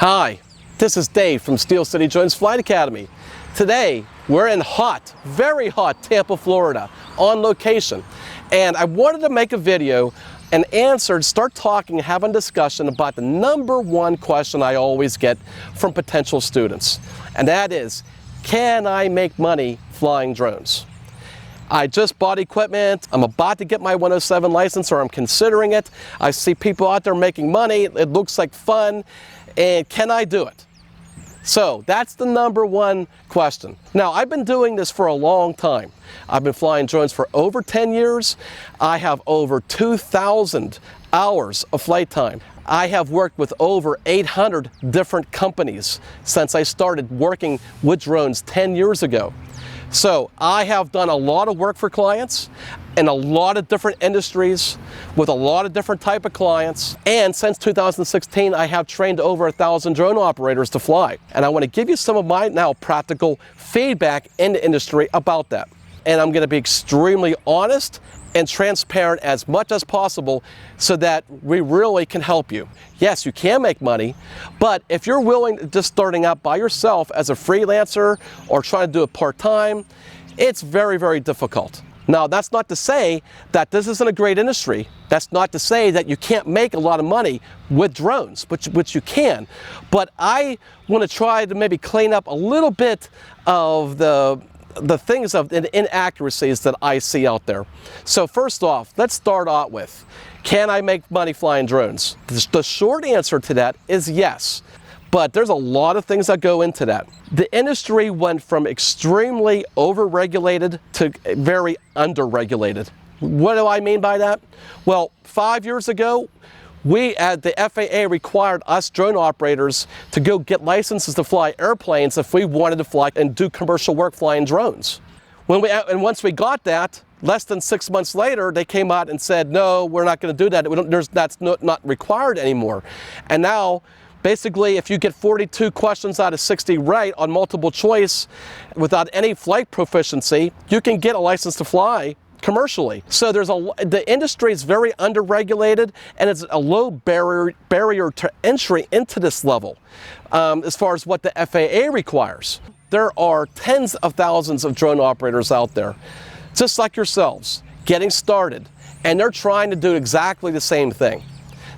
Hi, this is Dave from Steel City Drones Flight Academy. Today, we're in hot, very hot Tampa, Florida, on location. And I wanted to make a video and start talking, having a discussion about the number one question I always get from potential students. And that is, can I make money flying drones? I just bought equipment, I'm about to get my 107 license, or I'm considering it. I see people out there making money, it looks like fun, and can I do it? So that's the number one question. Now, I've been doing this for a long time. I've been flying drones for over 10 years. I have over 2,000 hours of flight time. I have worked with over 800 different companies since I started working with drones 10 years ago. So I have done a lot of work for clients in a lot of different industries with a lot of different type of clients. And since 2016, I have trained over 1,000 drone operators to fly. And I want to give you some of my now practical feedback in the industry about that. And I'm going to be extremely honest and transparent as much as possible so that we really can help you. Yes, you can make money, but if you're willing, just starting out by yourself as a freelancer or trying to do it part-time, it's very, very difficult. Now, that's not to say that this isn't a great industry. That's not to say that you can't make a lot of money with drones, which you can. But I want to try to maybe clean up a little bit of the things of the inaccuracies that I see out there. So first off, let's start out with, can I make money flying drones? The short answer to that is yes, but there's a lot of things that go into that. The industry went from extremely overregulated to very underregulated. What do I mean by that? Well, 5 years ago, the FAA required us drone operators to go get licenses to fly airplanes if we wanted to fly and do commercial work flying drones. And once we got that, less than 6 months later, they came out and said, no, we're not going to do that. That's not required anymore. And now, basically, if you get 42 questions out of 60 right on multiple choice without any flight proficiency, you can get a license to fly commercially. So the industry is very underregulated, and it's a low barrier to entry into this level as far as what the FAA requires. There are tens of thousands of drone operators out there, just like yourselves, getting started, and they're trying to do exactly the same thing.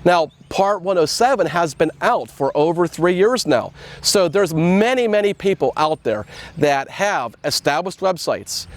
Now, Part 107 has been out for over 3 years now. So there's many, many people out there that have established websites,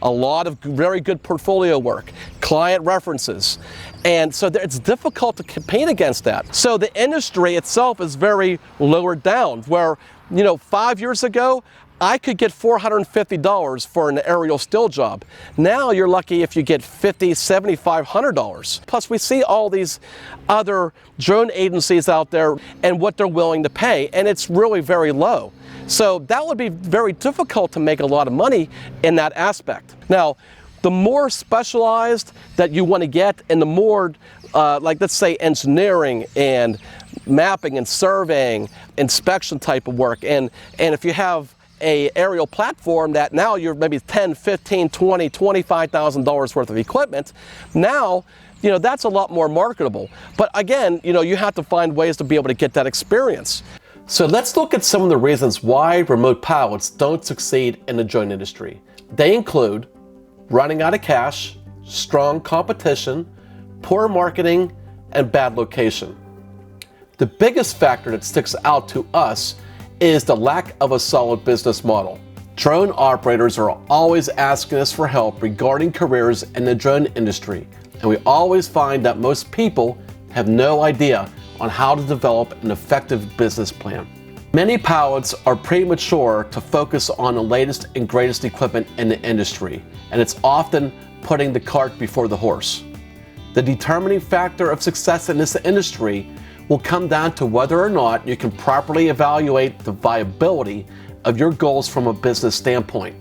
a lot of very good portfolio work, client references, and so it's difficult to compete against that. So the industry itself is very lowered down, where, 5 years ago, I could get $450 for an aerial still job. Now you're lucky if you get $50, $75, $100. Plus we see all these other drone agencies out there and what they're willing to pay, and it's really very low. So that would be very difficult to make a lot of money in that aspect. Now, the more specialized that you want to get, and the more, like let's say engineering and mapping and surveying, inspection type of work, and if you have a aerial platform that now you're maybe $10, $15, $20, $25,000 worth of equipment, now, that's a lot more marketable. But again, you have to find ways to be able to get that experience. So let's look at some of the reasons why remote pilots don't succeed in the drone industry. They include running out of cash, strong competition, poor marketing, and bad location. The biggest factor that sticks out to us is the lack of a solid business model. Drone operators are always asking us for help regarding careers in the drone industry, and we always find that most people have no idea on how to develop an effective business plan. Many pilots are premature to focus on the latest and greatest equipment in the industry, and it's often putting the cart before the horse. The determining factor of success in this industry will come down to whether or not you can properly evaluate the viability of your goals from a business standpoint.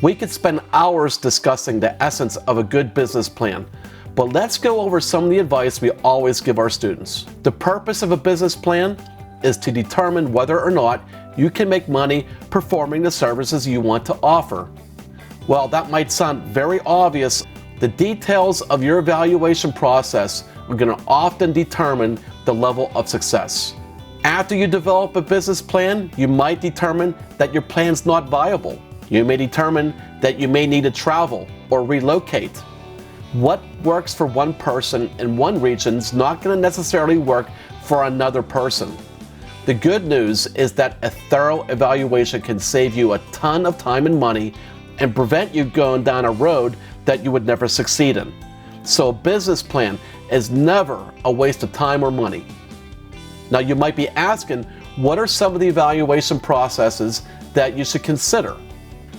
We could spend hours discussing the essence of a good business plan, but let's go over some of the advice we always give our students. The purpose of a business plan is to determine whether or not you can make money performing the services you want to offer. While that might sound very obvious, the details of your evaluation process are going to often determine the level of success. After you develop a business plan, you might determine that your plan's not viable. You may determine that you may need to travel or relocate. What works for one person in one region is not going to necessarily work for another person. The good news is that a thorough evaluation can save you a ton of time and money and prevent you going down a road that you would never succeed in. So a business plan is never a waste of time or money. Now you might be asking, what are some of the evaluation processes that you should consider?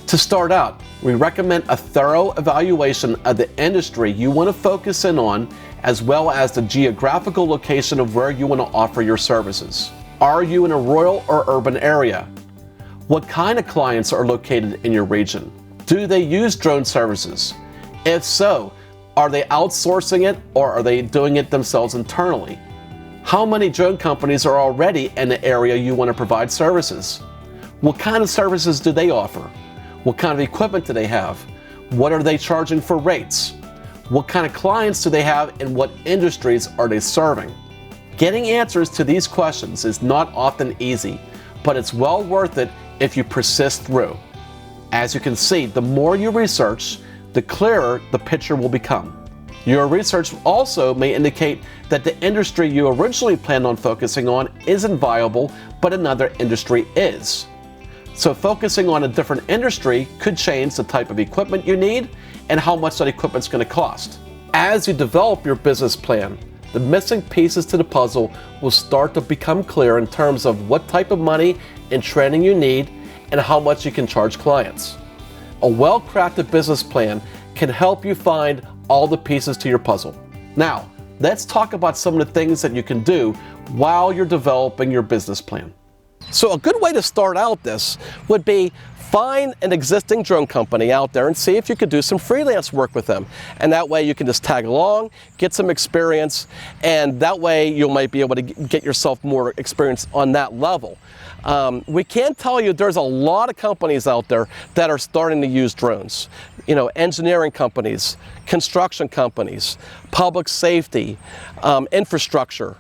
To start out, we recommend a thorough evaluation of the industry you want to focus in on, as well as the geographical location of where you want to offer your services. Are you in a rural or urban area? What kind of clients are located in your region? Do they use drone services? If so, are they outsourcing it or are they doing it themselves internally? How many drone companies are already in the area you want to provide services? What kind of services do they offer? What kind of equipment do they have? What are they charging for rates? What kind of clients do they have and what industries are they serving? Getting answers to these questions is not often easy, but it's well worth it if you persist through. As you can see, the more you research, the clearer the picture will become. Your research also may indicate that the industry you originally planned on focusing on isn't viable, but another industry is. So focusing on a different industry could change the type of equipment you need and how much that equipment's going to cost. As you develop your business plan, the missing pieces to the puzzle will start to become clear in terms of what type of money and training you need and how much you can charge clients. A well-crafted business plan can help you find all the pieces to your puzzle. Now, let's talk about some of the things that you can do while you're developing your business plan. So a good way to start out this would be find an existing drone company out there and see if you could do some freelance work with them. And that way you can just tag along, get some experience, and that way you might be able to get yourself more experience on that level. We can tell you there's a lot of companies out there that are starting to use drones. You know, engineering companies, construction companies, public safety, infrastructure.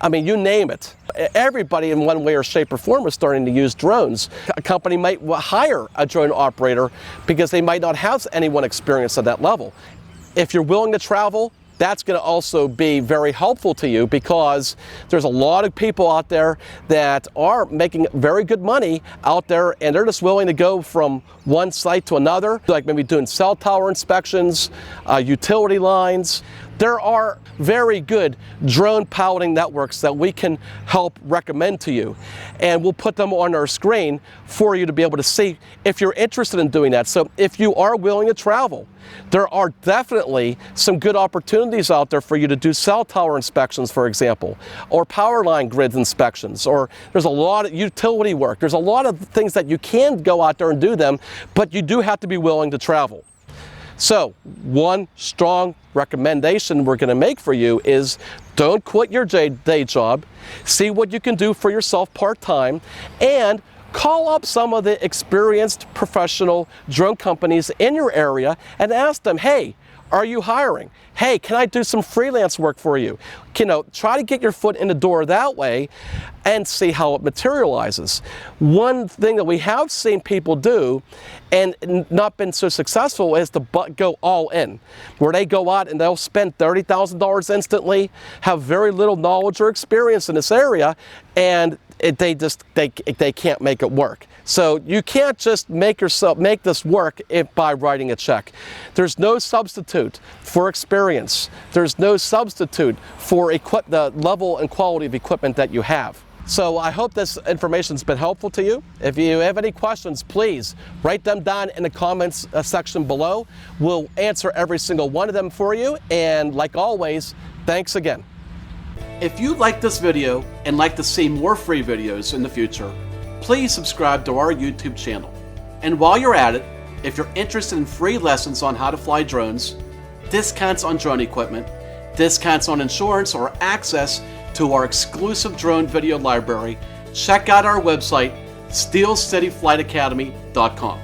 I mean, you name it. Everybody in one way or shape or form is starting to use drones. A company might hire a drone operator because they might not have anyone experienced at that level. If you're willing to travel, that's going to also be very helpful to you because there's a lot of people out there that are making very good money out there and they're just willing to go from one site to another, like maybe doing cell tower inspections, utility lines. There are very good drone piloting networks that we can help recommend to you, and we'll put them on our screen for you to be able to see if you're interested in doing that. So if you are willing to travel, there are definitely some good opportunities out there for you to do cell tower inspections, for example, or power line grid inspections, or there's a lot of utility work. There's a lot of things that you can go out there and do them, but you do have to be willing to travel. So one strong recommendation we're going to make for you is don't quit your day job, see what you can do for yourself part-time, and call up some of the experienced professional drone companies in your area and ask them, hey, are you hiring? Hey, can I do some freelance work for you? You know, try to get your foot in the door that way and see how it materializes. One thing that we have seen people do and not been so successful is to go all in, where they go out and they'll spend $30,000 instantly, have very little knowledge or experience in this area, and they can't make it work. So you can't just make this work by writing a check. There's no substitute for experience. There's no substitute for the level and quality of equipment that you have. So I hope this information's been helpful to you. If you have any questions, please write them down in the comments section below. We'll answer every single one of them for you. And like always, thanks again. If you like this video and like to see more free videos in the future, please subscribe to our YouTube channel. And while you're at it, if you're interested in free lessons on how to fly drones, discounts on drone equipment, discounts on insurance, or access to our exclusive drone video library, check out our website, steelcityflightacademy.com.